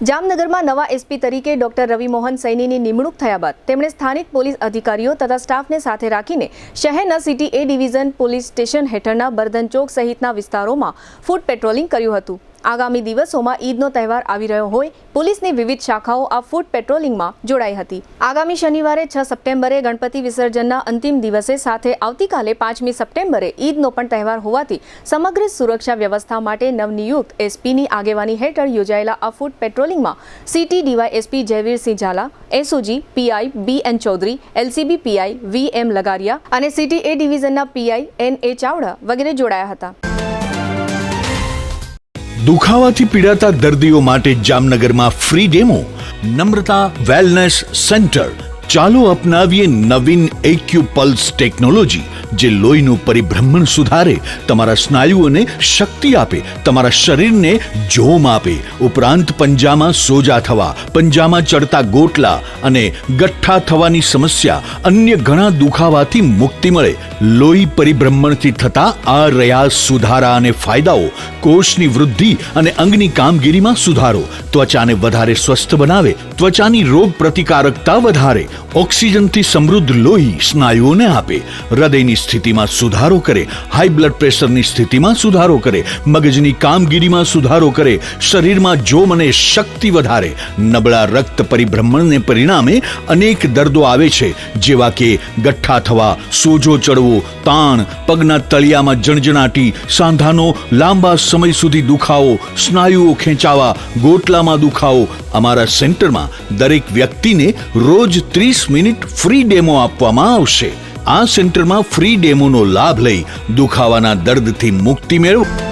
જામનગરમાં નવા એસપી તરીકે ડોક્ટર રવિ મોહન સૈનીની નિમણૂક થયા બાદ તેમણે સ્થાનિક પોલીસ અધિકારીઓ તથા સ્ટાફને સાથે રાખીને શહેરના સિટી એ ડિવિઝન પોલીસ સ્ટેશન હેઠળના બર્ધન ચોક સહિતના વિસ્તારોમાં ફૂટ પેટ્રોલિંગ કર્યું હતું। આગામી દિવસોમાં ઈદનો તહેવાર આવી રહ્યો હોય પોલીસની વિવિધ શાખાઓ આ ફૂટ પેટ્રોલિંગમાં જોડાઈ હતી। આગામી શનિવારે 6 સપ્ટેમ્બરે ગણપતિ વિસર્જનના અંતિમ દિવસે સાથે આવતીકાલે 5મી સપ્ટેમ્બરે ઈદનો પણ તહેવાર હોવાથી સમગ્ર સુરક્ષા વ્યવસ્થા માટે નવનિયુક્ત એસપીની આગેવાની હેઠળ યોજાયેલા આ ફૂટ પેટ્રોલિંગમાં city DYSP Jayvirsinh Zala, SOG PI BN Chaudhary, LCB PI VM Lagaria અને સિટી એ ડિવિઝનના પીઆઈ એનએ ચાવડા વગેરે જોડાયા હતા। દુખાવાથી પીડાતા દર્દીઓ માટે જામનગરમાં free demo Namrata wellness centre. ચાલો અપનાવીએ નવીન એક્યુ પલ્સ ટેકનોલોજી જે લોહીનું પરિભ્રમણ સુધારે, તમારા સ્નાયુઓને શક્તિ આપે, તમારા શરીરને જોમ આપે, ઉપરાંત પંજામાં સોજા થવા, પંજામાં ચડતા ગોટલા અને ગઠ્ઠા થવાની સમસ્યા, અન્ય ઘણા દુખાવાથી મુક્તિ મળે। લોહી પરિભ્રમણથી થતા આ રહ્યા સુધારા અને ફાયદાઓ કોષની વૃદ્ધિ અને અંગની કામગીરીમાં સુધારો, ત્વચાને વધારે સ્વસ્થ બનાવે, ત્વચાની રોગ પ્રતિકારકતા વધારે, ઓક્સિજનથી સમૃદ્ધ લોહી સ્નાયુઓને આપે, હૃદયની સ્થિતિમાં સુધારો કરે, હાઈ બ્લડ પ્રેશરની સ્થિતિમાં સુધારો કરે, મગજની કામગીરીમાં સુધારો કરે, શરીરમાં જોમ અને શક્તિ વધારે। નબળા રક્ત પરિભ્રમણને પરિણામે અનેક દર્દો આવે છે જેવા કે ગઠ્ઠા થવા, સોજો ચડવો, તાણ, પગના તળિયામાં જણજણાટી, સાંધાનો લાંબા સમય સુધી દુખાવો, સ્નાયુઓ ખેંચાવા, ગોટલામાં દુખાવો। અમારા સેન્ટરમાં દરેક વ્યક્તિને રોજ 30 મિનિટ ફ્રી ડેમો આપવામાં આવશે। આ સેન્ટરમાં ફ્રી ડેમોનો લાભ લઈ દુખાવાના દર્દથી મુક્તિ મેળવો।